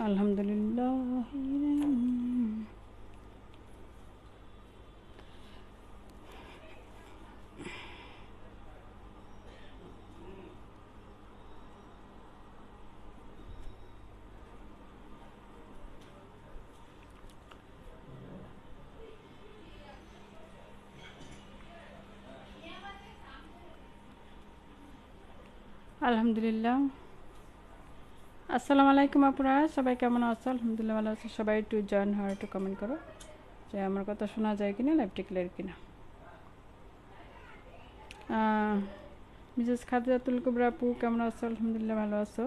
আলহামদুলিল্লাহ। আলহামদুলিল্লাহ। আসসালামু আলাইকুম আপুরা, সবাই কেমন আছো? আলহামদুলিল্লাহ ভালো আছো সবাই। একটু জয়েন হয়, একটু কমেন্ট করো যে আমার কথা শোনা যায় কিনা, লাইভটি ক্লিয়ার কিনা। মিসেস খাদিজাতুল কুবরা আপু কেমন আছো? আলহামদুলিল্লাহ ভালো আছো।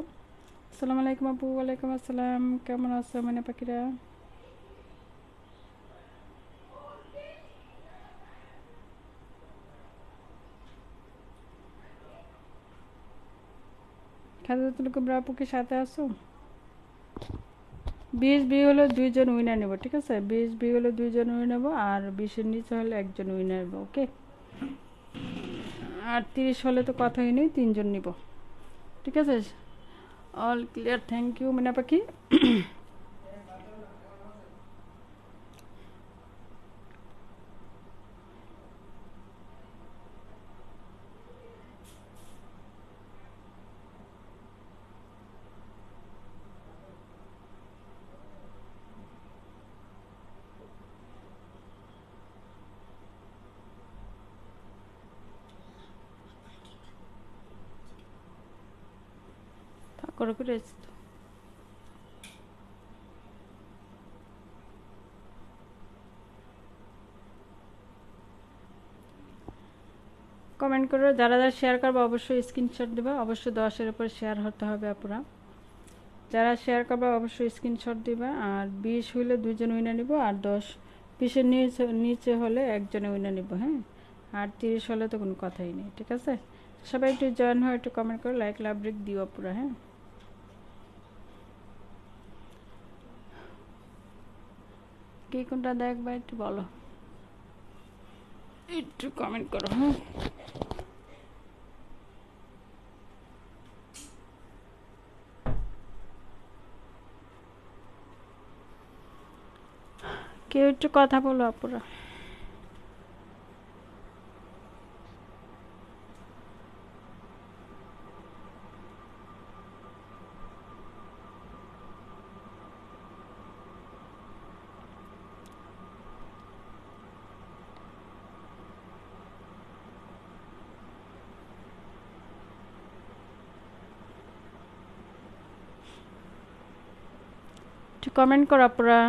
আসসালামু আলাইকুম আপু। ওয়ালাইকুম আসসালাম। কেমন আছো মানে পাখিরা? খাদিজাতুল কুবরা আপু কি সাথে আছো? 20 বি হলো 2 জন উইনার নেব, ঠিক আছে? 20 বি হলো 2 জন উইনার নেব, আর 20-এর নিচে হলে 1 জন উইনার নেব, ওকে? আর 30 হলে তো কথাই নেই, 3 জন নিব, ঠিক আছে? অল ক্লিয়ার, থ্যাংক ইউ মিনা পাখি। করে করে কমেন্ট করো, যারা যারা শেয়ার করবে অবশ্যই স্ক্রিনশট দেবে, অবশ্যই 10-এর উপর শেয়ার হতে হবে আপুরা। যারা শেয়ার করবে অবশ্যই স্ক্রিনশট দিবে। আর 20 হইলে 2 জন উইনার নিব, আর 20-এর নিচে হলে 1 জন উইনার নিব, হ্যাঁ? আর 30 হলে তো কোনো কথাই নেই, ঠিক আছে? সবাই একটু জয়েন হয়ে একটু কমেন্ট করো, লাইক লাভ ব্রেক দিও আপুরা, হ্যাঁ? কে কোনটা দেখবা একটু বলো, একটু কমেন্ট করো, হ্যাঁ? কেউ একটু কথা বলো আপুরা। একটু কমেন্ট করো আপুরা।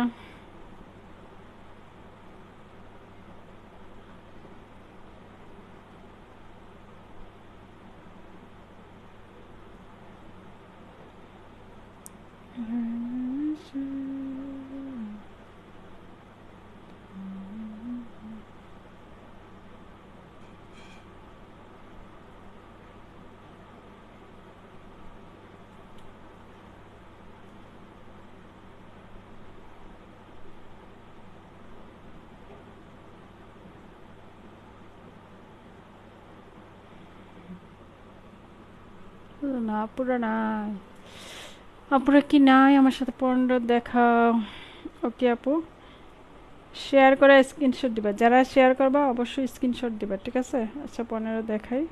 না আপুরা নাই, আপুরা কি নাই আমার সাথে? 15 দেখাও। ওকে আপু, শেয়ার করে স্ক্রিনশট দিবা, যারা শেয়ার করবা অবশ্যই স্ক্রিনশট দিবা, ঠিক আছে? আচ্ছা 15 দেখাই।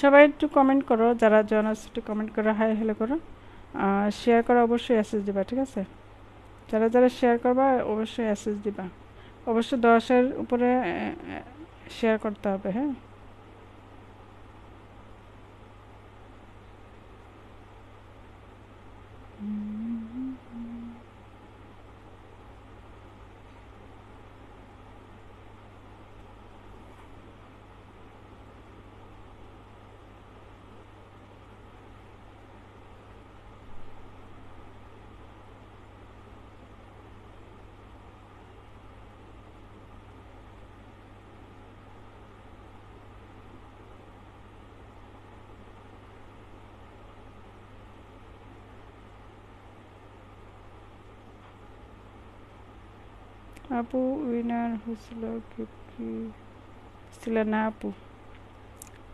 সবাই একটু কমেন্ট করো, যারা জন আছে একটু কমেন্ট করো, হাই হ্যালো করো। শেয়ার করো, অবশ্যই অ্যাসেস দিবা, ঠিক আছে? যারা যারা শেয়ার করবা অবশ্যই অ্যাসেস দিবা, অবশ্যই 10-এর উপরে শেয়ার করতে হবে, হ্যাঁ? আপু উইনার হয়েছিল কি ছিল না আপু?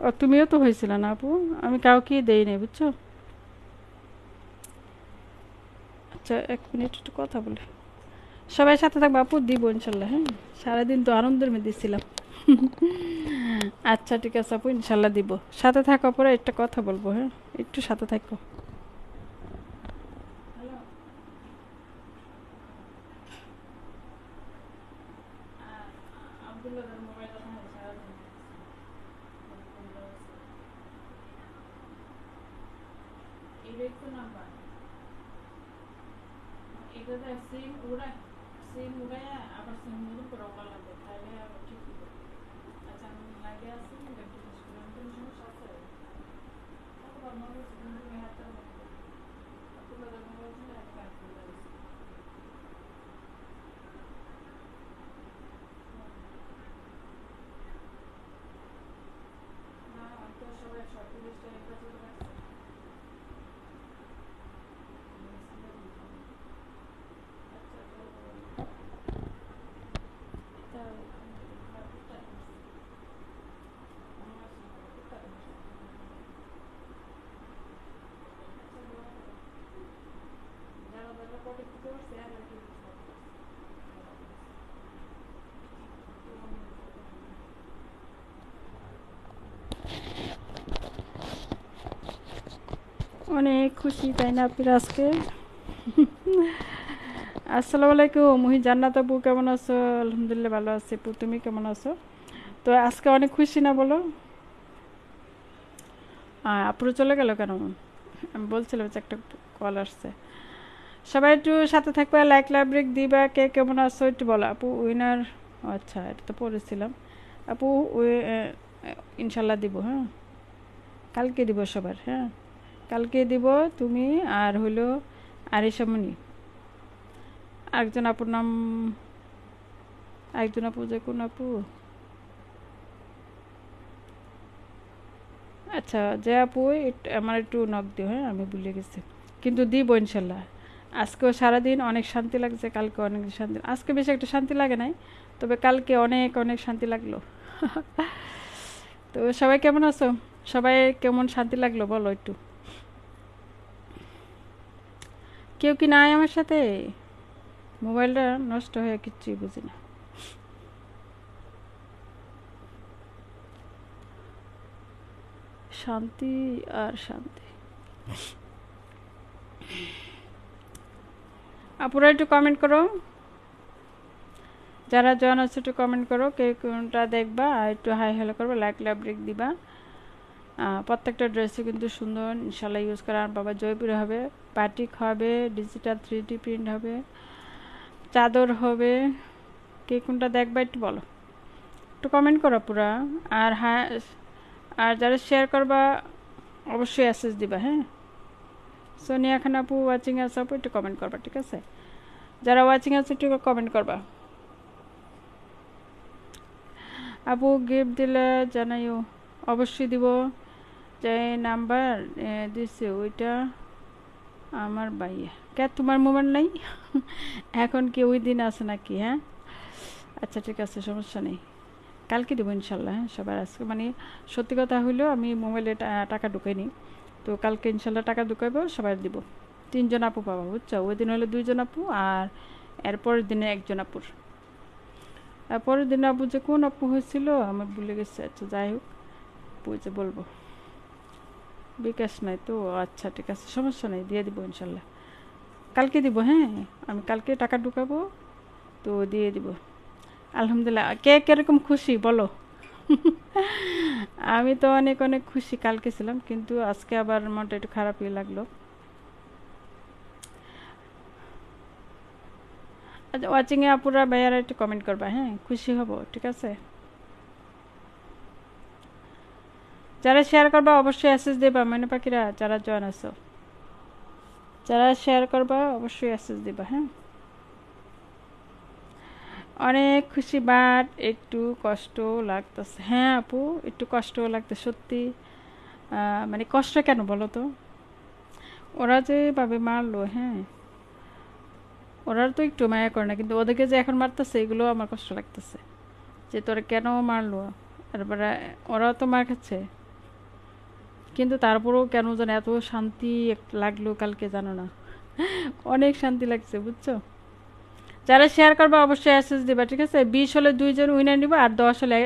ও তুমিও তো হয়েছিল না আপু? আমি কাউকে দেই নাই বুঝছো। আচ্ছা 1 মিনিট একটু কথা বলি। সবাই সাথে থাকবো আপু, দিব ইনশাল্লাহ। হ্যাঁ, সারাদিন তো আনন্দের মধ্যে ছিলাম। আচ্ছা ঠিক আছে আপু, ইনশাল্লাহ দিব। সাথে থাকো, পরে একটা কথা বলবো। হ্যাঁ, একটু সাথে থাকো। অনেক খুশি তাই না আপনার আজকে? আসসালামু আলাইকুম মুহি, জান্নাত আপু কেমন আছো? আলহামদুলিল্লাহ ভালো আছি আপু, তুমি কেমন আছো? তো আজকে অনেক খুশি না বলো? আপুরও চলে গেল কেন? আমি বলছিলাম যে একটা কল আসছে। সবাই একটু সাথে থাকবে, লাইক ব্রেক দিবা। কে কেমন আছো একটু বলো। আপু উইনার, আচ্ছা এটা তো পড়েছিলাম। আপু ইনশাল্লাহ দিব। হ্যাঁ, কালকে দিব সবার। হ্যাঁ, কালকে দিব। তুমি আর হইলো আরিশামণি, আরেকজন আপুর নাম, আরেকজন আপু যে কোন আপু, আচ্ছা যে আপু আমার একটু নক দিও। হ্যাঁ, আমি ভুলে গেছি, কিন্তু দিব ইনশাল্লাহ। আজকেও সারাদিন অনেক শান্তি লাগছে, কালকে অনেক শান্তি, আজকে বেশি একটা শান্তি লাগে নাই, তবে কালকে অনেক অনেক শান্তি লাগলো। তো সবাই কেমন আছো? সবাই কেমন শান্তি লাগলো বলো একটু। কেউ কি নাই আমার সাথে? মোবাইলটা নষ্ট হয়ে কিচ্ছুই বুঝি না। শান্তি আর শান্তি। আপুরা একটু কমেন্ট করো, যারা জয়েন আছে একটু কমেন্ট করো, কে কোনটা দেখবা, আর একটু হাই হ্যালো করবা, লাইক ব্রেক দিবা। প্রত্যেকটা ড্রেসই কিন্তু সুন্দর, ইনশাল্লাহ ইউজ করা। আর বাবা জয়পুরে হবে, বাটিক হবে, ডিজিটাল 3D প্রিন্ট হবে, চাদর হবে। কে কোনটা দেখবা একটু বলো, একটু কমেন্ট করো পুরা। আর হ্যাঁ, আর যারা শেয়ার করবা অবশ্যই অ্যাসেস দিবা। হ্যাঁ, সোনিয়া খান আপু ওয়াচিং আছে আপু, একটু কমেন্ট করবা ঠিক আছে? যারা ওয়াচিং আছে একটু কমেন্ট করবা। আপু গিফট দিলে জানাইও, অবশ্যই দিব। যে নাম্বার দিছে ওইটা আমার ভাইয়া। কে তোমার মোবাইল নাই? এখন কি ওই দিন আছে নাকি? হ্যাঁ, আচ্ছা ঠিক আছে, সমস্যা নেই, কালকে দেবো ইনশাল্লাহ। হ্যাঁ, সবার আজকে মানে সত্যি কথা হইলেও আমি মোবাইলে টাকা ঢুকাইনি, তো কালকে ইনশাল্লাহ টাকা ঢুকাইবো, সবাই দিব। 3জন আপু পাবা বুঝছো, ওই দিন হলো 2জন আপু, আর এরপরের দিনে 1জন আপুর। আর পরের দিনে আপু যে কোন আপু হয়েছিল আমি ভুলে গেছি। আচ্ছা যাই হোক, বুঝে বলবো। বিকাশ নাই তো, আচ্ছা ঠিক আছে, সমস্যা নেই, দিয়ে দিব ইনশাল্লাহ, কালকে দিব। হ্যাঁ, আমি কালকে টাকা ঢুকাবো, তো দিয়ে দিব। আলহামদুলিল্লাহ, কে কিরকম খুশি বলো? আমি তো অনেক অনেক খুশি, কালকে ছিলাম, কিন্তু আজকে আবার মনটা একটু খারাপই লাগলো। আচ্ছা, ওয়াচিংয়ে আপুরা ভাইয়ারা একটু কমেন্ট করবা। হ্যাঁ, খুশি হব ঠিক আছে? যারা শেয়ার করবা অবশ্যই অ্যাসেস দেবা মনে পাখিরা, যারা জয়েন আছো, যারা শেয়ার করবা অবশ্যই অ্যাসেস দিবা। হ্যাঁ, অনেক খুশি, বাট একটু কষ্ট লাগতেছে। হ্যাঁ আপু, একটু কষ্ট লাগতে সত্যি। মানে কষ্ট কেন বলো তো? ওরা যেভাবে মারলো, হ্যাঁ, ওরা তো একটু মায়া করে না, কিন্তু ওদেরকে যে এখন মারতেছে এগুলো আমার কষ্ট লাগতেছে, যে তোরা কেন মারলো। তারপরে ওরাও তো মার খাচ্ছে, কিন্তু তারপরেও কেন যেন এত শান্তি লাগলো কালকে, জানো না, অনেক শান্তি লাগছে বুঝছো। যারা শেয়ার করবে অবশ্যই এসএস দিবা, ঠিক আছে? 20 হলে 2 জন উইনার নিব, আর 10 হলে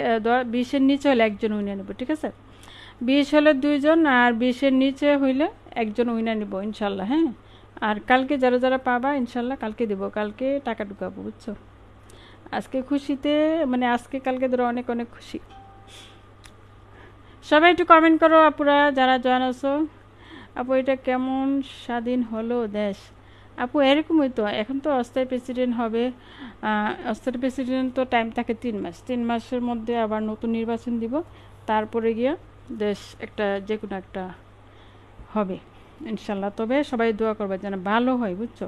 20-এর নিচে হলে 1 জন উইনার নিব, ঠিক আছে? 20 হলে 2 জন, আর 20-এর নিচে হইলে 1 জন উইনার নিব ইনশাল্লাহ, হ্যাঁ। আর কালকে যারা যারা পাবা ইনশাল্লাহ কালকে দিব, কালকে টাকা ঢুকাবো বুঝছো। আজকে খুশিতে মানে আজকে কালকে ধরো অনেক অনেক খুশি। সবাই একটু কমেন্ট করো আপুরা যারা জয়েন আছো। আপু এটা কেমন স্বাধীন হলো দেশ? আপু এরকমই তো, এখন তো অস্থায়ী প্রেসিডেন্ট হবে। অস্থায়ী প্রেসিডেন্ট তো টাইম থাকে 3 মাস, 3 মাসের মধ্যে আবার নতুন নির্বাচন দিব, তারপরে গিয়া দেশ একটা যে কোনো একটা হবে ইনশাল্লাহ। তবে সবাই দোয়া করবে যেন ভালো হয় বুঝছো।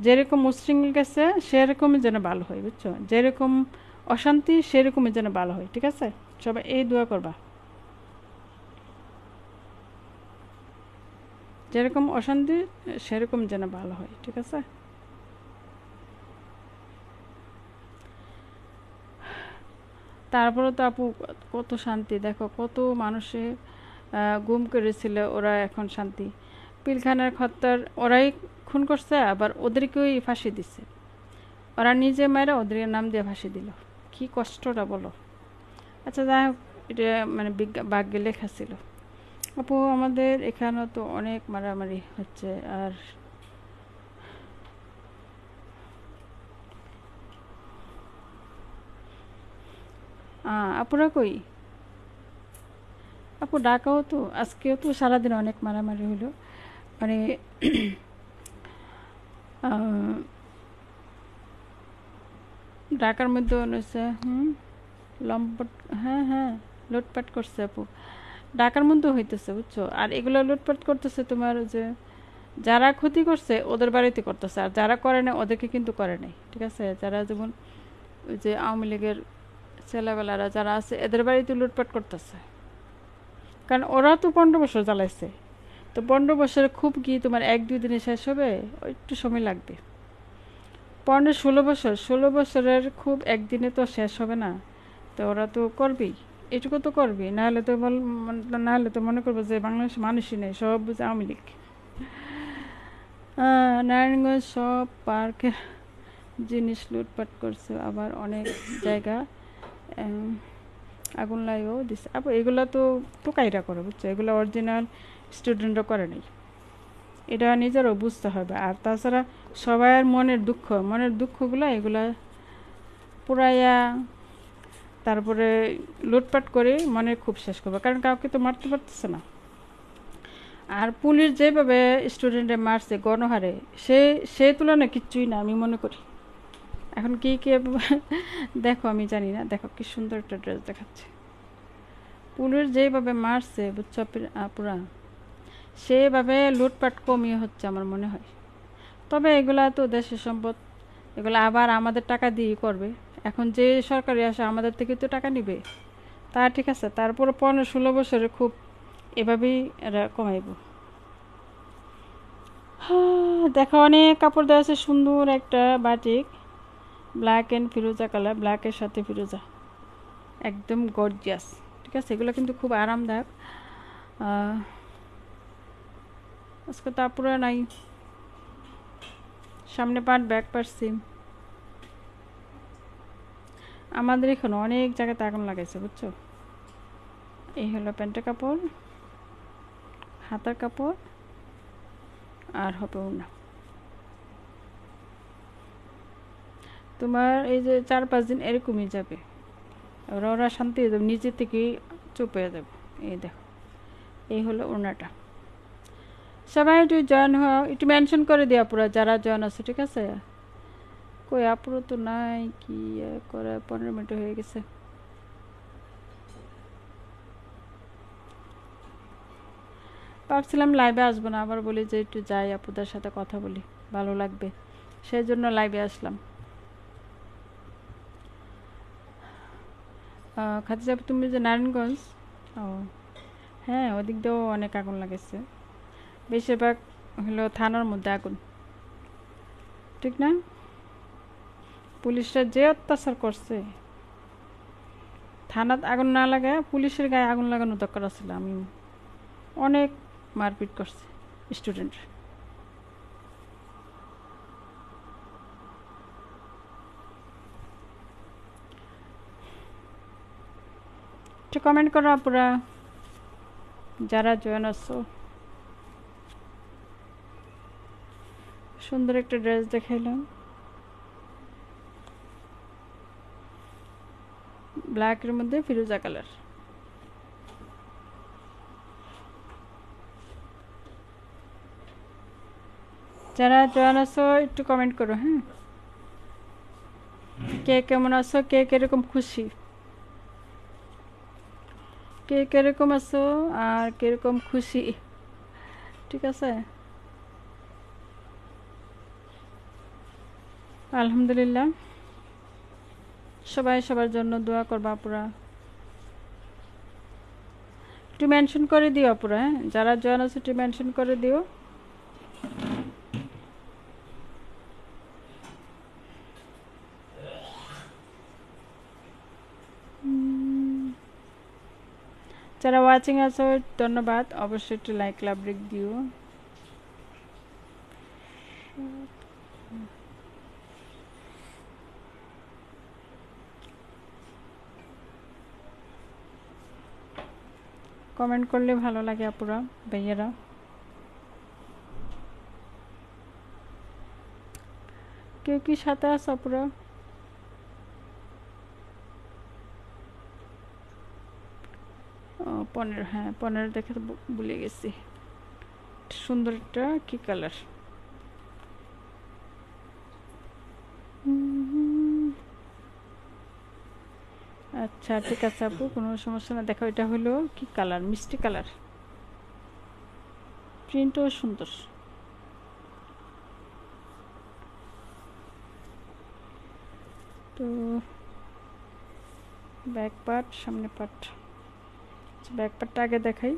যেরকম মুসলিম গেছে সেরকমই যেন ভালো হয় বুঝছো, যেরকম অশান্তি সেরকমই যেন ভালো হয়, ঠিক আছে? সবাই এই দোয়া করবা, যেরকম অশান্তি সেরকম যেন ভালো হয়, ঠিক আছে? তারপরে তো আপু কত শান্তি, দেখো কত মানুষে গুম করেছিল, ওরা এখন শান্তি। পিলখানার হত্যার ওরাই খুন করছে, আবার ওদেরকেই ফাঁসি দিছে। ওরা নিজে মেয়েরা ওদের নাম দিয়ে ফাঁসি দিল, কি কষ্টটা বলো। আচ্ছা যাই হোক, এটা মানে ভাগ্যে লেখা ছিল। আপু আমাদের এখানেও তো অনেক মারামারি হচ্ছে। আর আপুরা কই? আপু ঢাকাও তো আজকেও তো সারাদিন অনেক মারামারি হলো, মানে ঢাকার মধ্যে হচ্ছে লম্পট, হ্যাঁ হ্যাঁ, লুটপাট করছে আপু, ঢাকার মধ্যে হইতেছে বুঝছো। আর এগুলো লুটপাট করতেছে তোমার যে যারা ক্ষতি করছে ওদের বাড়িতে করতেছে, আর যারা করে না ওদেরকে কিন্তু করে নাই, ঠিক আছে? যারা যেমন ওই যে আওয়ামী লীগের ছেলেবেলারা যারা আছে এদের বাড়িতে লুটপাট করতেছে, কারণ ওরা তো 15 বছর জ্বালাইছে। তো 15 বছরে খুব কি তোমার 1-2 দিনে শেষ হবে? একটু সময় লাগবে। 15-16 বছর, 16 বছরের খুব একদিনে তো শেষ হবে না। তো ওরা তো করবেই, এটুকু তো করবেই, নাহলে তো নাহলে তো মনে করবো যে বাংলাদেশ মানুষই নেই, সব বুঝে আওয়ামী লীগ। নারায়ণগঞ্জ সব পার্কের জিনিস লুটপাট করছে, আবার অনেক জায়গা আগুন লাগাও দিচ্ছে। আবার এগুলো তো টোকাইরা করে বুঝছো, এগুলো অরিজিনাল স্টুডেন্টরা করে নাই, এটা নিজেরও বুঝতে হবে। আর তাছাড়া সবার মনের দুঃখগুলো এগুলা পুরাইয়া তারপরে লুটপাট করে মনে খুব শেষ করবে, কারণ কাউকে তো মারতে পারতেছে না। আর পুলিশ যেভাবে স্টুডেন্টে মারছে গণহারে, সে তুলনায় কিচ্ছুই না আমি মনে করি। এখন কি কি দেখো, আমি জানি না, দেখো কি সুন্দর একটা ড্রেস দেখাচ্ছে। পুলিশ যেভাবে মারছে বুঝছো পুরা, সেভাবে লুটপাট কমিয়ে হচ্ছে আমার মনে হয়। তবে এগুলা তো দেশের সম্পদ, এগুলো আবার আমাদের টাকা দিয়ে করবে। এখন যে সরকারি আসে আমাদের থেকে তো টাকা নিবে, তা ঠিক আছে। তারপরে 15-16 বছরে খুব এভাবেই এরা কমাইব। দেখো অনেক কাপড় দেওয়া আছে, সুন্দর একটা batik, black and Firoza colour, ব্ল্যাকের সাথে ফিরোজা, একদম গর্জিয়াস, ঠিক আছে? এগুলো কিন্তু খুব আরামদায়ক। আজকে তারপরে নাই, সামনে পাট ব্যাক পাট সিম। আমাদের এখানে অনেক জায়গাতে আগুন লাগাইছে বুঝছো। এই হলো প্যান্টের কাপড়, হাতার কাপড়, আর হবে না তোমার এই যে 4-5 দিন এরকমই যাবে, ওরা শান্তি হয়ে যাবে, নিজে থেকেই চুপ হয়ে যাবে। এই দেখো, এই হলো ওড়নাটা। সবাই একটু জয়েন হও, একটু মেনশন করে দিও পুরো যারা জয়েন আছে, ঠিক আছে? কই আপুরো তো নাই, কি করে 15 মিনিট হয়ে গেছে। ভাবছিলাম লাইভে আসবো না, আবার বলি যে একটু যাই আপুদের সাথে কথা বলি, ভালো লাগবে, সেই জন্য লাইভে আসলাম। খাদিজা আপু তুমি যে নারায়ণগঞ্জ, ও হ্যাঁ, ওদিক দিয়েও অনেক আগুন লাগেছে, বেশিরভাগ হলো থানার মধ্যে আগুন, ঠিক না? পুলিশরা যে অত্যাচার করছে, থানাত আগুন না লাগায় পুলিশের গায়ে আগুন লাগানো দরকার ছিল। আমি অনেক মারপিট করছে স্টুডেন্ট। একটু কমেন্ট করো আপুরা যারা জয়েন আছো। সুন্দর একটা ড্রেস দেখাইলাম, ব্ল্যাকের মধ্যে ফিরোজা কালার। যারা জয়েন আছো একটু কমেন্ট করো। হ্যাঁ, কে কেমন আছো, কে কিরকম খুশি, কে কিরকম আছো আর কিরকম খুশি, ঠিক আছে? আলহামদুলিল্লাহ, সবাই সবার জন্য দোয়া করবা আপুরা। একটু মেনশন করে দিও আপুরা। হ্যাঁ, যারা জয়েন আছে একটু মেনশন করে দিও। যারা ওয়াচিং আছো ধন্যবাদ, অবশ্যই একটু লাইক লাভ রেক দিও। কমেন্ট করলে ভালো লাগে আপুরা ভাইয়েরা। কেউ কি সাথে আছো আপুরা? ও 15, হ্যাঁ 15 দেখে তো ভুলে গেছি। সুন্দর একটা কি কালার। আচ্ছা ঠিক আছে আপু, কোনো সমস্যা না। দেখো এটা হলো কি কালার, মিষ্টি কালার, প্রিন্টও সুন্দর। তো ব্যাক পার্ট, সামনে পার্ট। ব্যাক পার্টটা আগে দেখাই।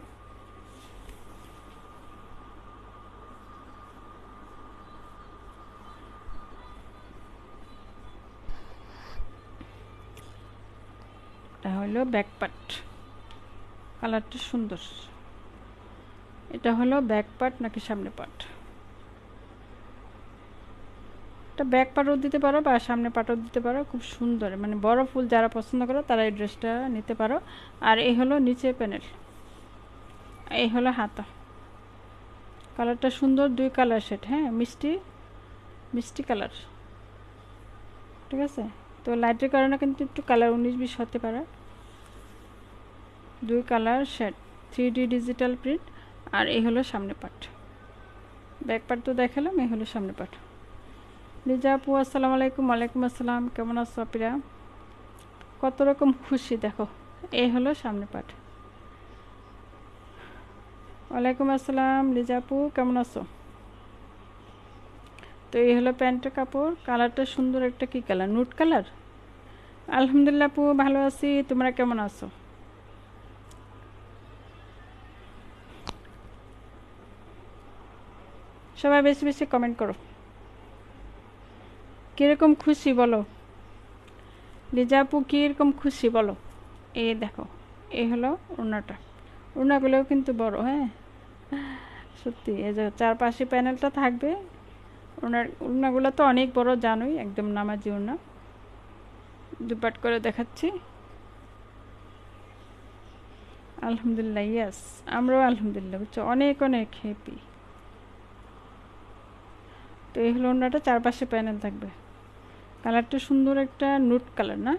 এটা হলো ব্যাক পার্ট, কালারটা সুন্দর। এটা হলো ব্যাক পার্ট নাকি সামনে পার্ট? এটা ব্যাক পার্টও দিতে পারো বা সামনে পার্টও দিতে পারো। খুব সুন্দর, মানে বড় ফুল যারা পছন্দ করো তারা এই ড্রেসটা নিতে পারো। আর এই হলো নিচে প্যানেল, এই হলো হাতা। কালারটা সুন্দর, 2 কালার সেট। হ্যাঁ, মিষ্টি মিষ্টি কালার, ঠিক আছে? তো লাইটের কারণে কিন্তু একটু কালার 19-20 হতে পারে। 2 colour set, 3D digital print. আর এই হলো সামনে পার্ট। ব্যাক পার্ট তো দেখালাম, এই হলো সামনে পার্ট। লিজা আপু আসসালামু আলাইকুম। ওয়ালাইকুম আসসালাম, কেমন আছো আপিরা? কত রকম খুশি দেখো। এই হলো সামনে পার্ট। ওয়ালাইকুম আসসালাম লিজা আপু, কেমন আছো? তো এই হলো প্যান্টের কাপড়। কালারটা সুন্দর, একটা কি কালার, নুট কালার। আলহামদুলিল্লাহ আপু ভালো আছি, তোমরা কেমন আছো? সবাই বেশি বেশি কমেন্ট করো, কীরকম খুশি বলো। লিজা আপু কীরকম খুশি বলো। এই দেখো, এই হলো ওড়নাটা। ওড়নাগুলোও কিন্তু বড়। হ্যাঁ সত্যি, এই যে চারপাশে প্যানেলটা থাকবে। ওড়নাগুলো তো অনেক বড় জানোই, একদম নামাজি ওড়না। দুপাট করে দেখাচ্ছি। আলহামদুলিল্লাহ, ইয়াস আমরাও আলহামদুলিল্লাহ, বুঝছো, অনেক অনেক হ্যাপি। তো এই হলো ওড়নাটা, চারপাশে প্যানেল থাকবে। কালারটা সুন্দর, একটা নুট কালার না?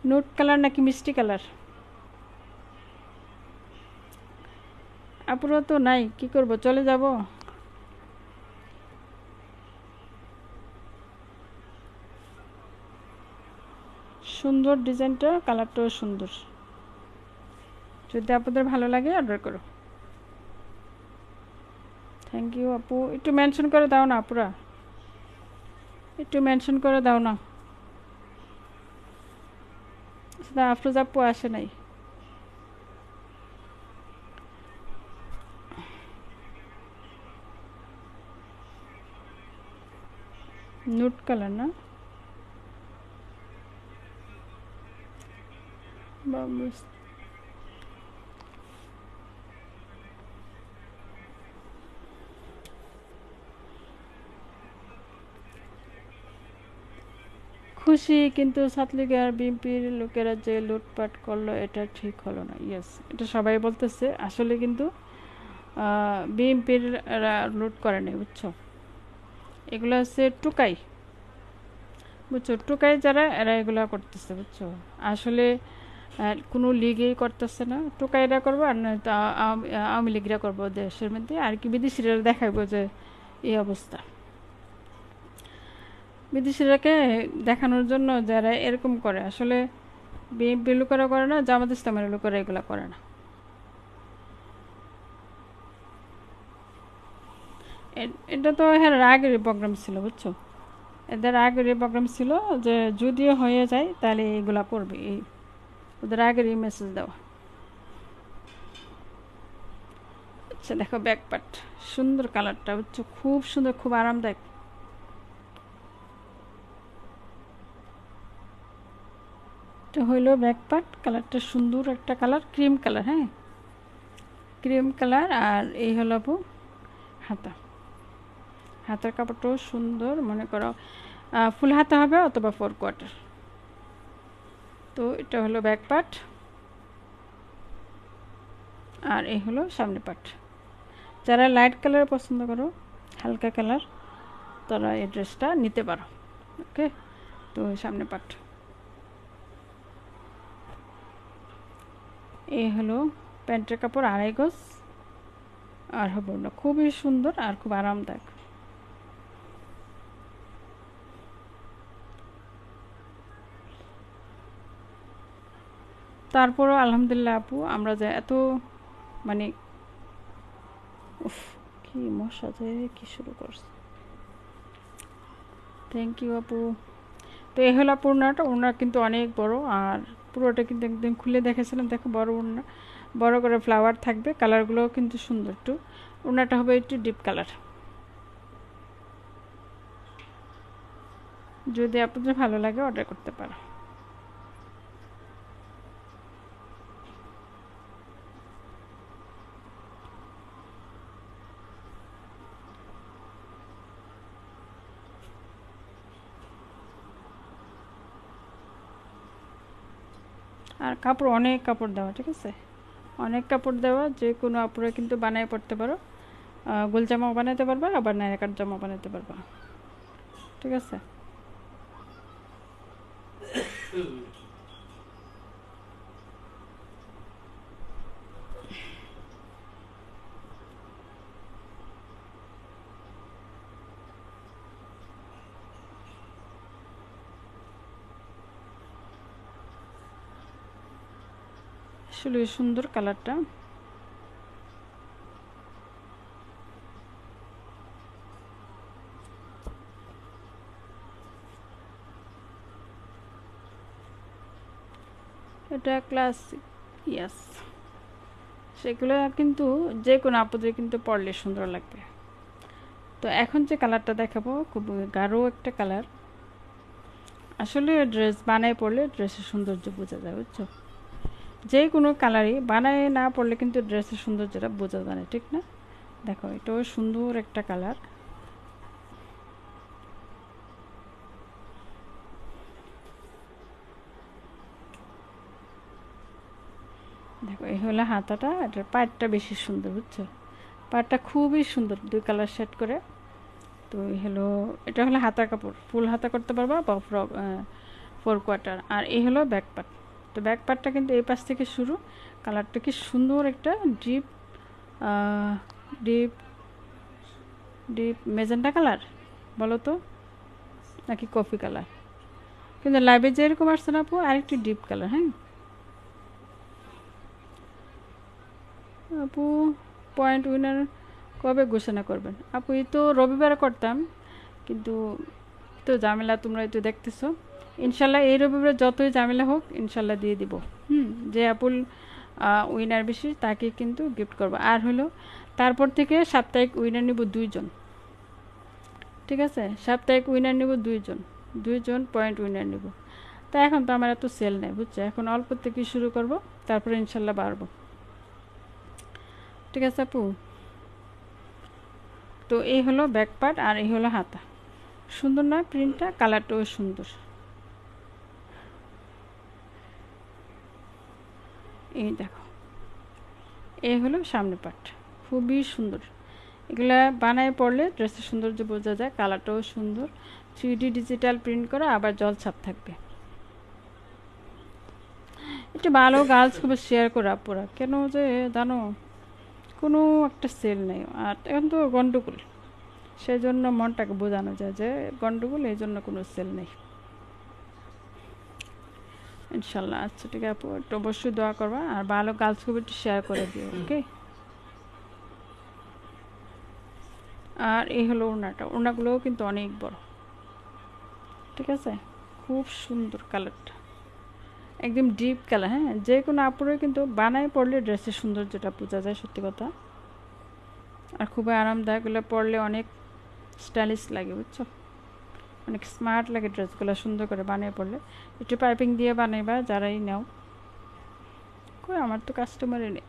নুট কালার নাকি মিষ্টি কালার? আপুরা তো নাই, কি করব, চলে যাব? সুন্দর ডিজাইনটা, কালারটাও সুন্দর। যদি আপনাদের ভালো লাগে অর্ডার করো। থ্যাংক ইউ আপু, একটু মেনশন করে দাও না আপুরা, একটু মেনশন করে দাও না। আফরোজ আপু আসে নাই। নুট কালার না, খুশি কিন্তু ছাত্রলীগের আর বিএনপির লোকেরা যে লুটপাট করলো এটা ঠিক হলো না। ইয়েস, এটা সবাই বলতেছে, আসলে কিন্তু বিএনপির লুট করে নেই, বুঝছো, এগুলো হচ্ছে টুকাই, বুঝছো, টুকাই যারা এরা এগুলো করতেছে, বুঝছো, আসলে কোনো লিগেই করতেছে না, টুকাইরা করবো আর নয়তো আওয়ামী লীগরা করবো দেশের মধ্যে, আর কি বিদেশিরা দেখাবো যে এই অবস্থা, বিদেশিরাকে দেখানোর জন্য যারা এরকম করে, আসলে বিএনপি লোকেরা করে না, জামাত ইসলামের লোকেরা এগুলো করে না। এটা তো হ্যাঁ আগেরই প্রোগ্রাম ছিল, বুঝছো, এদের আগেরই প্রোগ্রাম ছিল যে যদিও হয়ে যায় তাহলে এগুলা করবে, এই ওদের আগেরই মেসেজ দেওয়া। আচ্ছা দেখো ব্যাক পার্ট, সুন্দর কালারটা, বুঝছো, খুব সুন্দর, খুব আরামদায়ক। এটা হইলো ব্যাক পার্ট, কালারটা সুন্দর একটা কালার, ক্রিম কালার, হ্যাঁ ক্রিম কালার। আর এই হলো আপু হাতা, হাতার কাপড়টাও সুন্দর, মনে করো ফুল হাতা হবে অথবা 4/4। তো এটা হলো ব্যাক পার্ট, আর এই হলো সামনে পার্ট। যারা লাইট কালার পছন্দ করো, হালকা কালার, তারা এই ড্রেসটা নিতে পারো। ওকে, তো সামনে পার্ট, এই হলো প্যান্টের কাপড় 2.5 গজ, আর হবে না, খুবই সুন্দর আর খুব আরামদায়ক। তারপরও আলহামদুলিল্লাহ আপু, আমরা যে এত মানে উফ কি মশা যে কি শুরু করছে। থ্যাংক ইউ আপু। তো এই হলো আপু ওড়নাটা, ওড়না কিন্তু অনেক বড়, আর পুরোটা কিন্তু একদম খুলে দেখেছিলাম, দেখো বড় ওড়না, বড় করে ফ্লাওয়ার থাকবে, কালারগুলোও কিন্তু সুন্দর। একটু ওড়নাটা হবে একটু ডিপ কালার, যদি আপনাদের ভালো লাগে অর্ডার করতে পারো। আর কাপড় অনেক কাপড় দেওয়া, ঠিক আছে, অনেক কাপড় দেওয়া, যে কোনো আপুরা কিন্তু বানায় পড়তে পারো, গোল জামাও বানাতে পারবা, আবার নায়রাকার জামা বানাতে পারবা, ঠিক আছে। আসলে সুন্দর কালারটা। এটা ক্লাসিক, ইয়াস, সেগুলো কিন্তু যে কোনো আপুদের কিন্তু পরলে সুন্দর লাগবে। তো এখন যে কালারটা দেখাবো খুব গাঢ় একটা কালার, আসলে ড্রেস বানায় পরলে ড্রেসের সৌন্দর্য বোঝা যায়, বুঝছো, যে কোনো কালারই বানায় না পরলে কিন্তু ড্রেসের সৌন্দর্যটা বোঝা যায় না, ঠিক না। দেখো এটাও সুন্দর একটা কালার, দেখো এই হলো হাতাটা, এটার পাড়টা বেশি সুন্দর, বুঝছো, পাড়টা খুবই সুন্দর, 2 কালার সেট করে। তো এই হলো, এটা হলো হাতার কাপড়, ফুল হাতা করতে পারবা বা 4/4। আর এই হলো ব্যাক পার্ট। তো ব্যাক পার্টটা কিন্তু এই পাশ থেকে শুরু, কালারটা কি সুন্দর একটা deep deep deep magenta colour বলো তো, নাকি কফি কালার, কিন্তু লাইভে যেরকম আসছে না আপু, আরেকটু ডিপ কালার। হ্যাঁ আপু, পয়েন্ট উইনার কবে ঘোষণা করবেন? আপু এই তো রবিবারে করতাম, কিন্তু তো ঝামেলা তোমরাই তো দেখতেছো, ইনশাল্লাহ এই রবিবারে যতই ঝামেলা হোক ইনশাল্লাহ দিয়ে দিব। যে আপুল উইনার বেশি তাকে কিন্তু গিফট করবো। আর হলো তারপর থেকে সাপ্তাহিক উইনার নিব 2 জন, ঠিক আছে, সাপ্তাহিক উইনার নিব 2 জন, 2 জন পয়েন্ট উইনার নিব। তা এখন তো আমার এত সেল নেই বুঝছো, এখন অল্প থেকে শুরু করব, তারপরে ইনশাল্লাহ বাড়বো। ঠিক আছে আপু, তো এই হলো ব্যাক পার্ট আর এই হলো হাতা। সুন্দর না প্রিন্টটা, কালারটাও সুন্দর। এই দেখো, এই হলো সামনে পার্ট, খুবই সুন্দর। এগুলা বানায় পড়লে ড্রেসের সৌন্দর্য বোঝা যায়, কালারটাও সুন্দর, 3D ডিজিটাল প্রিন্ট করা, আবার জল ছাপ থাকবে। একটু ভালো গার্লস খুব শেয়ার করা পুরা, কেন যে জানো কোনো একটা সেল নেই, আর এখন তো গন্ডগোল, সেই জন্য মনটাকে বোঝানো যায় যে গন্ডগোল, এই জন্য কোনো সেল নেই ইনশাল্লাহ। আচ্ছা ঠিক আছে আপু, একটু অবশ্যই দোয়া করবা, আর ভালো গার্লস খুব একটু শেয়ার করে দিও, ওকে। আর এই হলো ওড়নাটা, ওড়নাগুলোও কিন্তু অনেক বড়, ঠিক আছে, খুব সুন্দর কালারটা, একদম ডিপ কালার। হ্যাঁ, যে কোনো আপুরে কিন্তু বানায় পড়লে ড্রেসের সৌন্দর্যটা বোঝা যায়, সত্যি কথা। আর খুবই আরামদায়ক, এগুলো পরলে অনেক স্টাইলিশ লাগে বুঝছো, অনেক স্মার্ট লাগে ড্রেসগুলো সুন্দর করে বানিয়ে পড়লে। একটু পাইপিং দিয়ে বানাইবা যারাই নাও। কই আমার তো কাস্টমারই নেই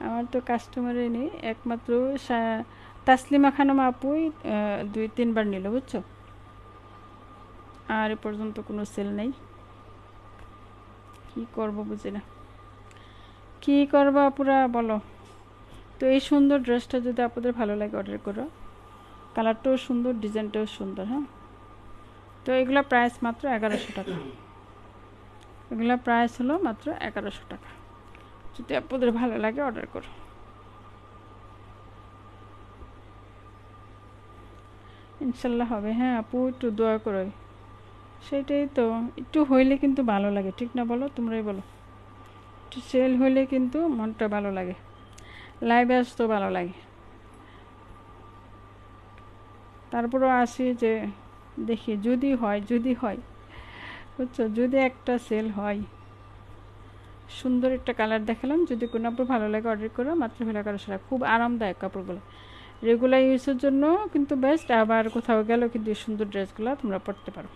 আমার তো কাস্টমারই নেই, একমাত্র তাসলিমা খানম আপুই 2-3 বার নিল বুঝছো, আর এ পর্যন্ত কোনো সেল নেই। কি করব বুঝি না, কি করবো আপুরা বলো। তো এই সুন্দর ড্রেসটা যদি আপনাদের ভালো লাগে অর্ডার করো, কালারটাও সুন্দর, ডিজাইনটাও সুন্দর। হ্যাঁ, তো এগুলো প্রাইস মাত্র 1100 টাকা, এগুলো প্রাইস হলো মাত্র 1100 টাকা। যদি আপনাদের ভালো লাগে অর্ডার করো, ইনশাল্লাহ হবে। হ্যাঁ আপু, একটু দোয়া করো, সেটাই তো, একটু হইলে কিন্তু ভালো লাগে, ঠিক না বলো, তোমরাই বলো। একটু সেল হইলে কিন্তু মনটা ভালো লাগে, লাইভে আসতেও ভালো লাগে। তারপরেও আসি যে দেখি যদি হয়, যদি হয় বুঝছো, যদি একটা সেল হয়, সুন্দর একটা কালার দেখালাম, যদি কোনো আপনার ভালো লাগে অর্ডার করো, মাত্র 1100 টাকা। খুব আরামদায়ক কাপড়গুলো, রেগুলার ইউজের জন্য কিন্তু বেস্ট, আবার কোথাও গেলেও কিন্তু এই সুন্দর ড্রেসগুলো তোমরা পরতে পারো।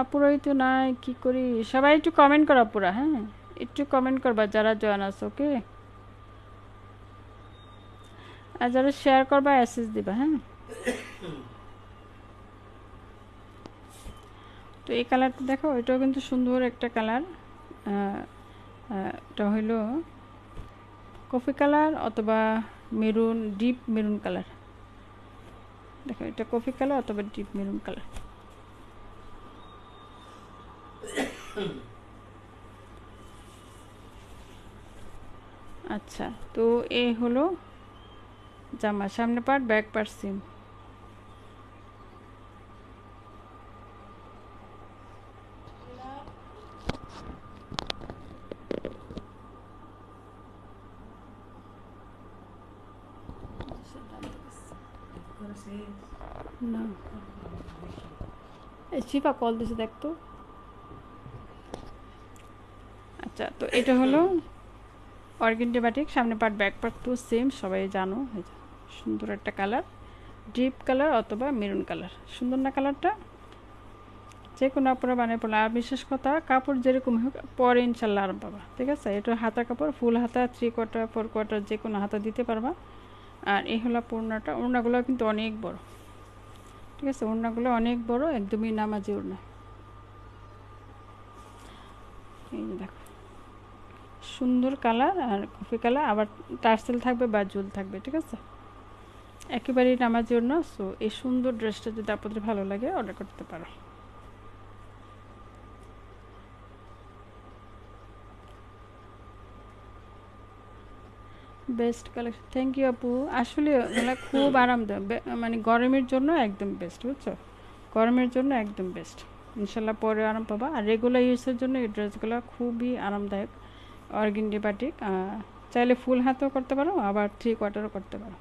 আপুরাই তো নাই, কি করি। সবাই একটু কমেন্ট করো আপুরা, হ্যাঁ একটু কমেন্ট করবা যারা জয়েন আছে, ওকে। আর যারা শেয়ার করবা এসএস দিবা, হ্যাঁ। তো এই কালারটা দেখো, এটাও কিন্তু সুন্দর একটা কালার, এটা হইল কফি কালার অথবা মেরুন, ডিপ মেরুন কালার। দেখো এটা কফি কালার অথবা ডিপ মেরুন কালার। আচ্ছা, তো এ হলো জামা, সামনে পার্ট, ব্যাক পার্ট সেম। না শিফা কল দিছে দেখতো। আচ্ছা, তো এটা হলো অর্গেন্ডি বাটিক, সামনে পার্ট ব্যাক পার্ট তো সেম, সবাই জানো। সুন্দর একটা কালার, ডিপ কালার অথবা মেরুন কালার। সুন্দর না কালারটা, যে কোনো আপনারা বানিয়ে পড়লে। আর বিশেষ কথা, কাপড় যেরকম হোক পরে ইনশাল্লাহ আরাম পাবা, ঠিক আছে। এটা হাতা কাপড়, ফুল হাতা, 3/4 4/4 যে কোনো হাতা দিতে পারবা। আর এই হলো ওড়নাটা, ওড়নাগুলো কিন্তু অনেক বড়, ঠিক আছে, ওড়নাগুলো অনেক বড়, একদমই নামাজি ওড়না। এই দেখো সুন্দর কালার, আর কফি কালার, আবার টার্সেল থাকবে বা জুল থাকবে, ঠিক আছে, একেবারেই নামাজি ওড়না। সো এই সুন্দর ড্রেসটা যদি আপনাদের ভালো লাগে অর্ডার করতে পারো। বেস্ট কালেকশন, থ্যাংক ইউ আপু। আসলে মানে খুব আরামদায়ক, মানে গরমের জন্য একদম বেস্ট বুঝছো, গরমের জন্য একদম বেস্ট। ইনশাল্লাহ পরে আরাম পাবা। আর রেগুলার ইউজের জন্য এই ড্রেসগুলো খুবই আরামদায়ক। অর্গেন্ডি বাটিক, চাইলে ফুল হাতেও করতে পারো, আবার 3/4ও করতে পারো।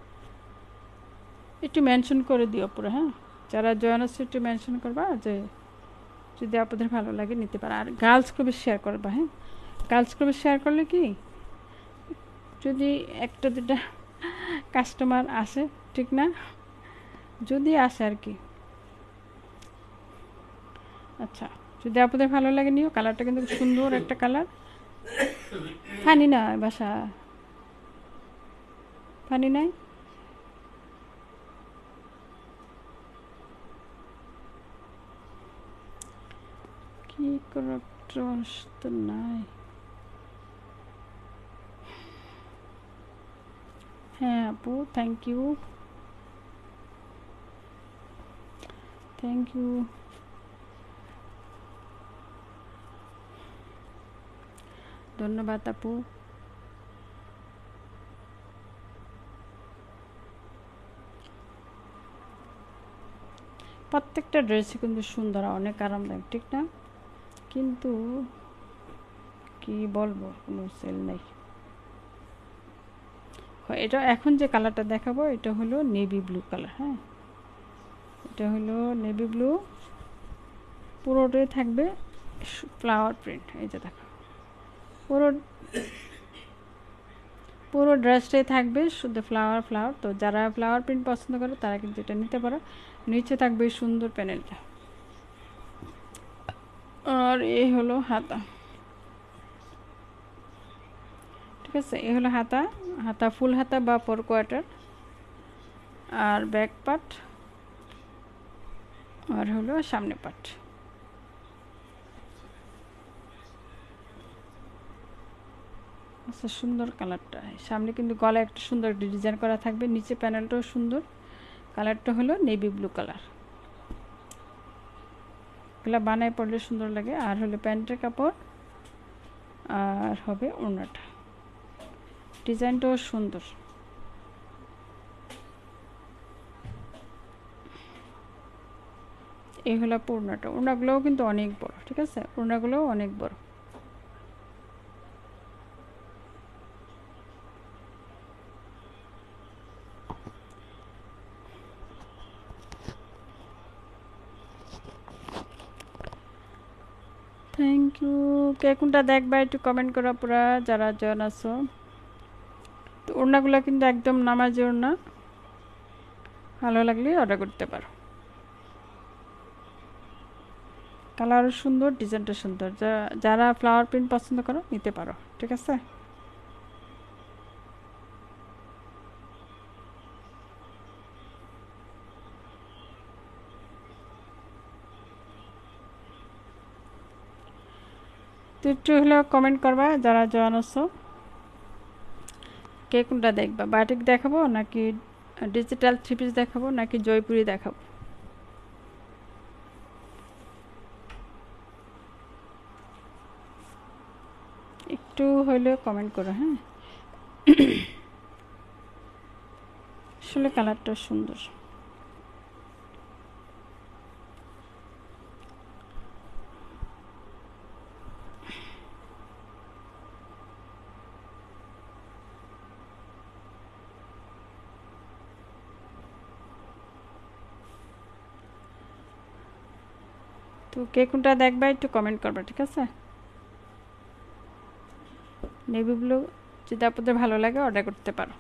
একটু মেনশন করে দিও পুরো, হ্যাঁ, যারা জয়েন আসছে একটু মেনশন করবা যে যদি আপনাদের ভালো লাগে নিতে পারো। আর গার্লস গ্রুপে শেয়ার করবা, হ্যাঁ, গার্লস গ্রুপে শেয়ার করলে কি যদি একটা দুটা কাস্টমার আসে, ঠিক না, যদি আসে আর কি। আচ্ছা, যদি আপনাদের ভালো লাগে নিও। কালারটা কিন্তু সুন্দর একটা কালার। ফানি না বাসা, ফানি নাই। কি করে তো নাই। হ্যাঁ আপু, থ্যাংক ইউ, থ্যাংক ইউ। ধন্যবাদ আপু। প্রত্যেকটা ড্রেসই কিন্তু সুন্দর, অনেক আরামদায়ক, ঠিক না? কিন্তু কি বলবো, কোনো সেল নেই। এটা এখন যে কালারটা দেখাবো এটা হলো নেভি ব্লু কালার। হ্যাঁ, এটা হলো নেভি ব্লু, পুরোটাই থাকবে ফ্লাওয়ার প্রিন্ট। এই যে দেখো, পুরো পুরো ড্রেসটাই থাকবে শুধু ফ্লাওয়ার ফ্লাওয়ার। তো যারা ফ্লাওয়ার প্রিন্ট পছন্দ করে তারা কিন্তু এটা নিতে পারো। নিচে থাকবে সুন্দর প্যানেলটা। আর এই হলো হাতা, ঠিক আছে? এই হলো হাতা, হাতা ফুল হাতা বা ফোর কোয়ার্টার। আর ব্যাক পার্ট, আর হলো সামনে পার্ট। আচ্ছা, সুন্দর কালারটা। সামনে কিন্তু গলায় একটা সুন্দর ডিজাইন করা থাকবে, নিচে প্যানেলটাও সুন্দর। কালারটা হলো নেভি ব্লু কালার। এগুলো বানায় পড়লে সুন্দর লাগে। আর হলো প্যান্টের কাপড়, আর হবে ওড়নাটা। ডিজাইনটাও সুন্দর। এই হলো ওড়নাটা। ওড়নাগুলোও কিন্তু অনেক বড়, ঠিক আছে? ওড়নাগুলোও অনেক বড়। Thank you. কে কোনটা দেখবা একটু কমেন্ট করো পুরা, যারা জন আছো। তো ওড়নাগুলো কিন্তু একদম নামাজি ওড়না, ভালো লাগলে অর্ডার করতে পারো। কালারও সুন্দর, ডিজাইনটা সুন্দর। যারা ফ্লাওয়ার প্রিন্ট পছন্দ করো নিতে পারো, ঠিক আছে? তো একটু হলেও কমেন্ট করবা যারা জয়েন আছো। কে কোনটা দেখবা, বাটিক দেখাবো নাকি ডিজিটাল থ্রি পিস দেখাবো নাকি জয়পুরি দেখাবো? একটু হলেও কমেন্ট করো। হ্যাঁ, আসলে কালারটা সুন্দর। তো কে কোনটা দেখবা একটু কমেন্ট করবা, ঠিক আছে? নেভি ব্লু যদি আপনাদের ভালো লাগে অর্ডার করতে পারো।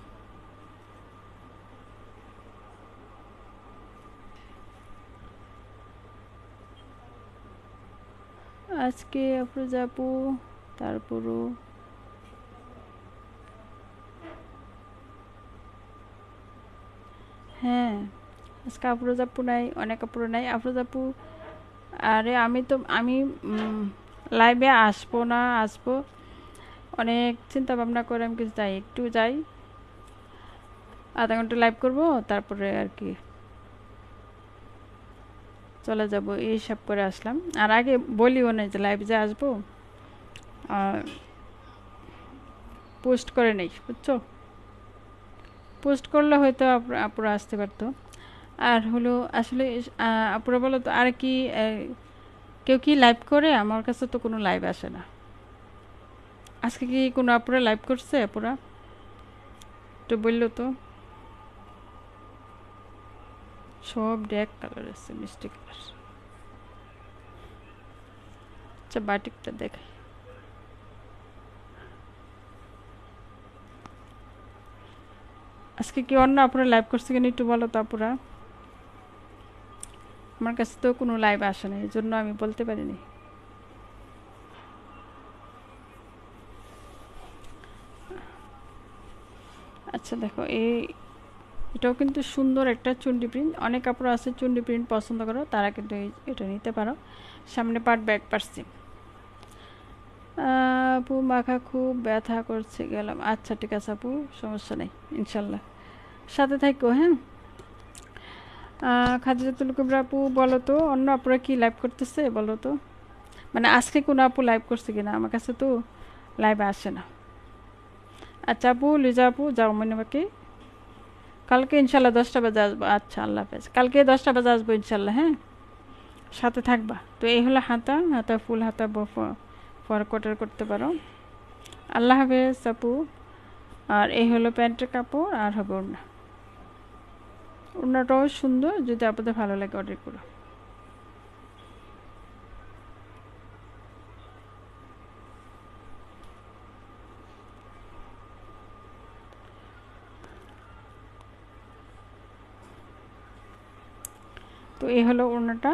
আজকে আফরোজা আপু, তারপরও হ্যাঁ, আজকে আফরোজা আপু নাই, অনেক আপুরও নাই। আফরোজা আপু, আরে আমি লাইভে আসবো না আসবো অনেক চিন্তা ভাবনা করে আমি কিছু যাই, একটু যাই, আধা ঘন্টা লাইভ করব, তারপরে আর কি চলে যাব, এই সব করে আসলাম। আর আগে বলিও না যে লাইভ যে আসবো, পোস্ট করে নেই, বুঝছো? পোস্ট করলে হয়তো আপুরা আসতে পারতো। আর হলো আসলে আপুরা বলো তো, আর কি কেউ কি লাইভ করে? আমার কাছে তো কোনো লাইভ আসে না। আজকে কি কোনো আপুরা লাইভ করছে? আপুরা তো বললো তো, সব ড্যাক কালার আছে, মিষ্টি কালার। আচ্ছা, বাটিকটা দেখাই। আজকে কি অন্য আপুরা লাইভ করছে কিনা একটু বলো তো আপুরা। আমার কাছে তো কোনো লাইভ আসে না, এই জন্য আমি বলতে পারিনি। আচ্ছা দেখো, এটাও কিন্তু সুন্দর একটা চুন্ডি প্রিন্ট। অনেক কাপড় আছে চুন্ডি প্রিন্ট পছন্দ করো, তারা কিন্তু এটা নিতে পারো। সামনে পাট ব্যাক পারছি। আপু মাখা খুব ব্যথা করছে, গেলাম। আচ্ছা ঠিক আছে আপু, সমস্যা নেই, ইনশাল্লাহ সাথে থাকো। হ্যাঁ, খাদিজাতুল কুবরা আপু বলো তো, অন্য আপুরা কি লাইভ করতেছে বলো তো, মানে আজকে কোনো আপু লাইভ করছে কিনা, আমার কাছে তো লাইভ আসে না। আচ্ছা আপু লিজা আপু যাও মনে বাকি, কালকে ইনশাল্লাহ 10টা বাজে আসবো। আচ্ছা আল্লাহ হাফেজ, কালকে 10টা বাজে আসবো ইনশাল্লাহ। হ্যাঁ, সাথে থাকবা। তো এই হলো হাতা, হাতা ফুল হাতা ফর কোয়ার্টার করতে পারো। আল্লাহ হাফেজ আপু। আর এই হলো প্যান্টের কাপড়, আর হবে ওড়না। ওড়নাটাও সুন্দর, যদি আপনাদের ভালো লাগে অর্ডার করো। তো এই হলো ওড়নাটা।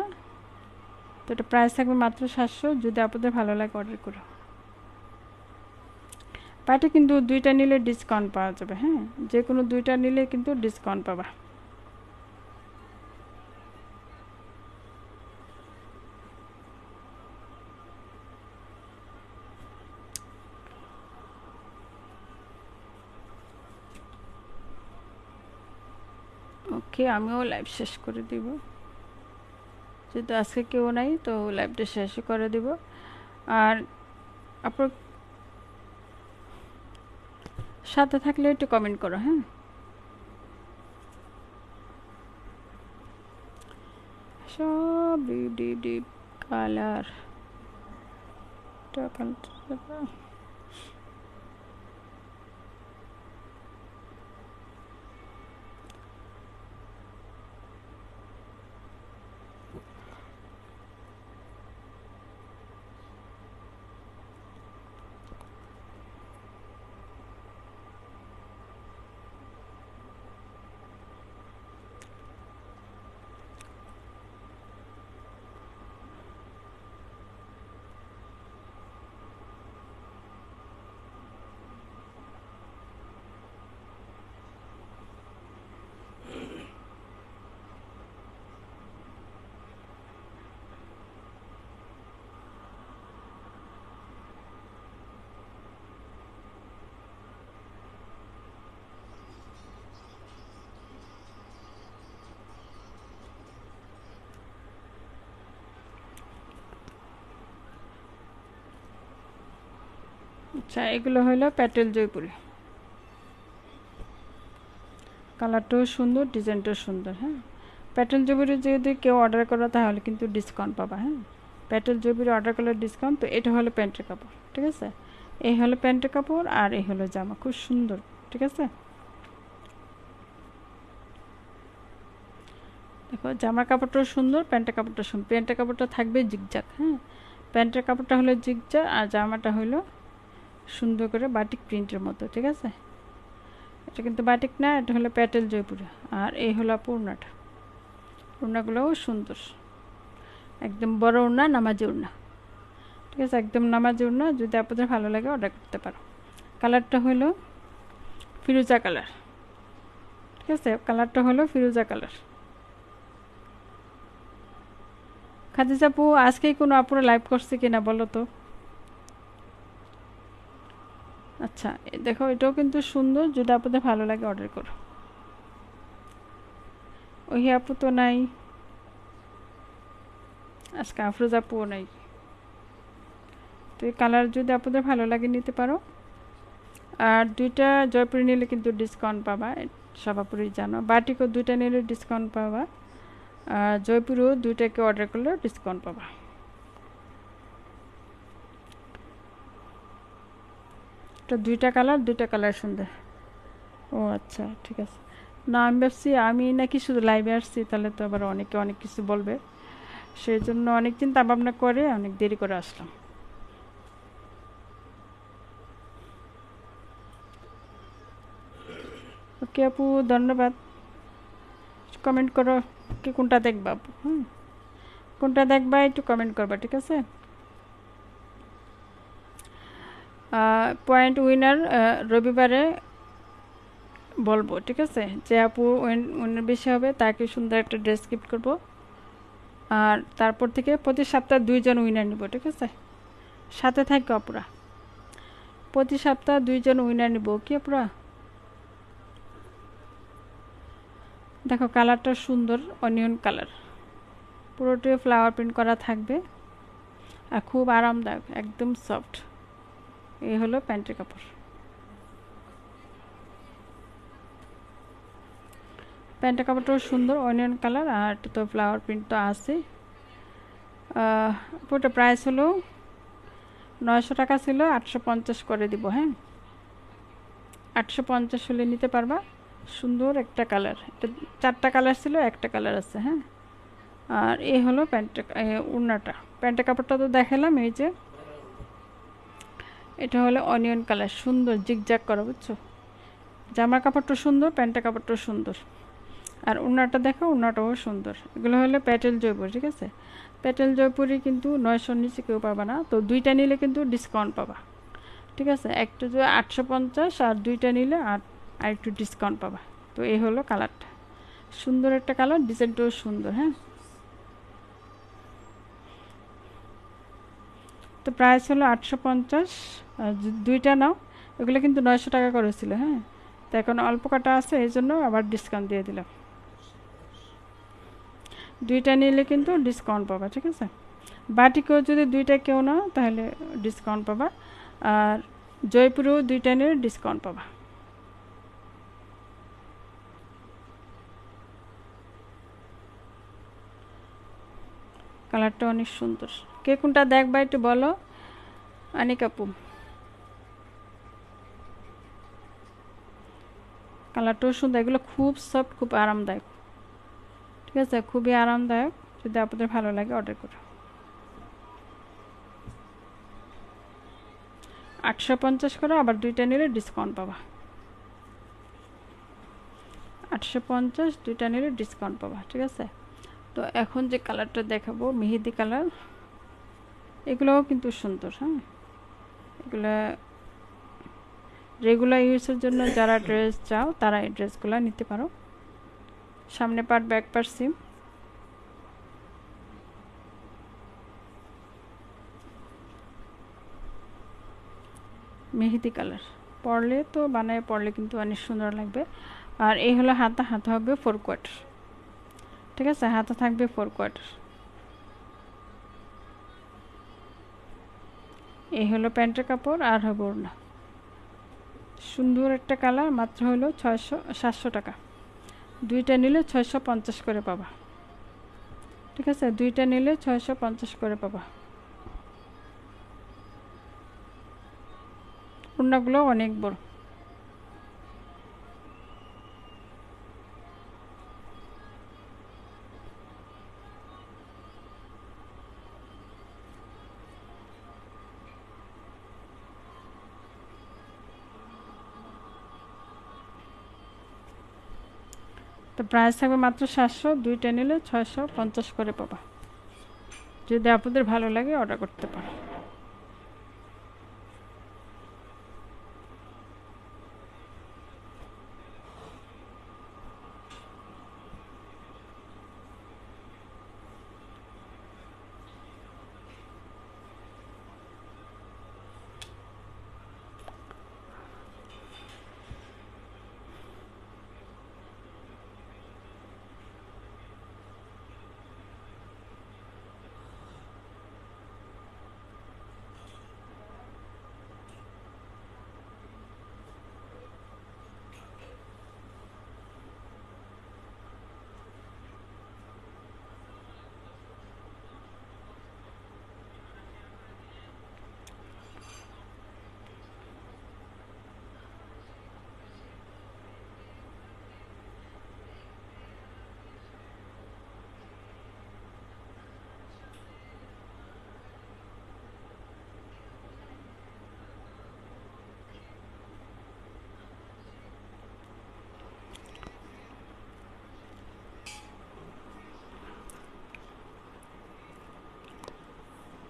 তো এটা প্রাইস থাকবে মাত্র 700, যদি আপনাদের ভালো লাগে অর্ডার করো। পার্টি কিন্তু দুইটা নিলে ডিসকাউন্ট পাওয়া যাবে। হ্যাঁ, যে কোনো দুইটা নিলে কিন্তু ডিসকাউন্ট পাবা। ওকে, আমিও লাইভ শেষ করে দিব, যেহেতু আজকে কেউ নাই তো লাইভটা শেষ করে দিব। আর আপনার সাথে থাকলে একটু কমেন্ট করো। হ্যাঁ, সব ডিপ ডিপ কালার। আচ্ছা, এগুলো হলো প্যাটেল জয়পুরি। কালারটাও সুন্দর, ডিজাইনটাও সুন্দর। হ্যাঁ, প্যাটেল জয়পুরি যদি কেউ অর্ডার করো তাহলে কিন্তু ডিসকাউন্ট পাবা। হ্যাঁ, প্যাটেল জয়পুরি অর্ডার করলে ডিসকাউন্ট। তো এটা হলো প্যান্টের কাপড়, ঠিক আছে। এই হলো প্যান্টের কাপড়, আর এই হলো জামা, খুব সুন্দর, ঠিক আছে। দেখো জামার কাপড়টাও সুন্দর, প্যান্টের কাপড়টা সুন্দর। প্যান্টের কাপড়টা থাকবে জিগজাগ। হ্যাঁ, প্যান্টের কাপড়টা হলো জিগজাগ, আর জামাটা হলো সুন্দর করে বাটিক প্রিন্টের মতো, ঠিক আছে। এটা কিন্তু বাটিক না, এটা হলো প্যাটেল জয়পুরি। আর এই হলো ওড়নাটা, ওড়নাগুলোও সুন্দর, একদম বড় ওড়না, নামাজি ওড়না, ঠিক আছে, একদম নামাজি ওড়না। যদি আপনাদের ভালো লাগে অর্ডার করতে পারো। কালারটা হলো ফিরোজা কালার, ঠিক আছে, কালারটা হলো ফিরোজা কালার। খাদিজা আপু আজকেই কোনো আপুরা লাইভ করছে কিনা বলো তো। আচ্ছা দেখো, এটাও কিন্তু সুন্দর, যদি আপনাদের ভালো লাগে অর্ডার করো। ওই আপু তো নাই আজকে, আফরোজ আপুও নাই। তো এই কালার যদি আপনাদের ভালো লাগে নিতে পারো। আর দুইটা জয়পুরি নিলে কিন্তু ডিসকাউন্ট পাবা, সব আপুরই জানো। বাটিকও দুইটা নিলে ডিসকাউন্ট পাবা, আর জয়পুরও দুইটাকে অর্ডার করলে ডিসকাউন্ট পাবা। তো দুইটা কালার সুন্দর। ও আচ্ছা ঠিক আছে। না আমি ভাবছি আমি নাকি শুধু লাইভে আসছি, তাহলে তো আবার অনেকে অনেক কিছু বলবে, সেই জন্য অনেক চিন্তা ভাবনা করে অনেক দেরি করে আসলাম। ওকে আপু, ধন্যবাদ। কমেন্ট করো কি কোনটা দেখবা আপু। কোনটা দেখবা একটু কমেন্ট করবা, ঠিক আছে। পয়েন্ট উইনার রবিবারে বলবো, ঠিক আছে। যে আপু উইনার বেশি হবে তাকে সুন্দর একটা ড্রেস গিফট করবো। আর তারপর থেকে প্রতি সপ্তাহে 2 জন উইনার নিব, ঠিক আছে। সাথে থাকো আপুরা, প্রতি সপ্তাহে 2 জন উইনার নিব, কি আপুরা। দেখো কালারটা সুন্দর, অনিয়ন কালার, পুরোটাই ফ্লাওয়ার প্রিন্ট করা থাকবে আর খুব আরামদায়ক, একদম সফট। এই হলো প্যান্টের কাপড়। প্যান্টের কাপড়টাও সুন্দর, অনিয়ন কালার, আর তো ফ্লাওয়ার প্রিন্ট তো আছে। পুরোটা প্রাইস হলো 900 টাকা ছিল, 850 করে দিব। হ্যাঁ, 850 হলে নিতে পারবা। সুন্দর একটা কালার, এটা 4টা কালার ছিল, একটা কালার আছে। হ্যাঁ, আর এই হলো প্যান্টের ওড়নাটা। প্যান্টের কাপড়টা তো দেখালাম, এই যে এটা হলো অনিয়ন কালার, সুন্দর জিগজ্যাগ করা, বুঝছো। জামার কাপড়টা সুন্দর, প্যান্টের কাপড়টাও সুন্দর। আর ওড়নাটা দেখো, ওড়নাটাও সুন্দর। এগুলো হলো প্যাটেল জয়পুর, ঠিক আছে। প্যাটেল জয়পুরি কিন্তু 900 নিচে কেউ পাবা না, তো 2টা নিলে কিন্তু ডিসকাউন্ট পাবা, ঠিক আছে। একটা যে 850, আর 2টা নিলে আর একটু ডিসকাউন্ট পাবা। তো এই হলো কালারটা, সুন্দর একটা কালার, ডিজাইনটাও সুন্দর। হ্যাঁ, তো প্রাইস হলো 850। 2টা নাও, এগুলো কিন্তু 900 টাকা করেছিল। হ্যাঁ, তো এখন অল্প কাটা আছে, এই জন্য আবার ডিসকাউন্ট দিয়ে দিলাম। 2টা নিলে কিন্তু ডিসকাউন্ট পাবা, ঠিক আছে। বাটিকেও যদি 2টা কেউ নাও তাহলে ডিসকাউন্ট পাবা, আর জয়পুরেও 2টা নিলে ডিসকাউন্ট পাবা। কালারটা অনেক সুন্দর। কে কোনটা দেখবা একটু বলো। আনিক আপু, কালারটাও সুন্দর, এগুলো খুব সফট, খুব আরামদায়ক, ঠিক আছে, খুবই আরামদায়ক। যদি আপনাদের ভালো লাগে অর্ডার করো। 850 করো, আবার 2টা নিলে ডিসকাউন্ট পাবা। 850, 2টা নিলে ডিসকাউন্ট পাবা, ঠিক আছে। তো এখন যে কালারটা দেখাবো, মেহেদি কালার, এগুলোও কিন্তু সুন্দর। হ্যাঁ, এগুলো রেগুলার ইউজের জন্য যারা ড্রেস চাও তারা এই ড্রেসগুলো নিতে পারো। সামনে পার্ট, ব্যাক পার্ট সিম। মেহেদি কালার পরলে তো বানায় পরলে কিন্তু অনেক সুন্দর লাগবে। আর এই হলো হাতা, হাতা হবে 4 কোয়ার্টার, ঠিক আছে। হাতা থাকবে 4 কোয়ার্টার। এই হলো প্যান্টের কাপড়, আর হবে ওড়না। সুন্দর একটা কালার, মাত্র হলো 700 টাকা। 2টা নিলে 650 করে পাবা, ঠিক আছে। 2টা নিলে 650 করে পাবা। ওড়নাগুলো অনেক বড়। তো প্রাইস থাকবে মাত্র 700, 2টা নিলে 650 করে পাবা। যদি আপনাদের ভালো লাগে অর্ডার করতে পারো।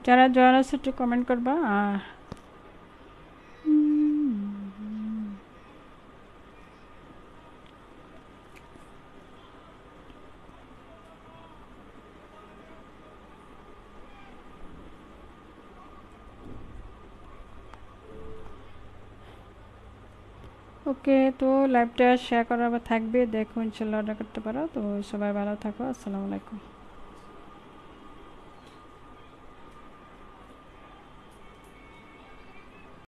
যারা জয়েন আছে একটু কমেন্ট করবা। আর ওকে, তো লাইভটা শেয়ার করা থাকবে, দেখো ইনশাল্লাহ অর্ডার করতে পারো। তো সবাই ভালো থাকো, আসসালামু আলাইকুম।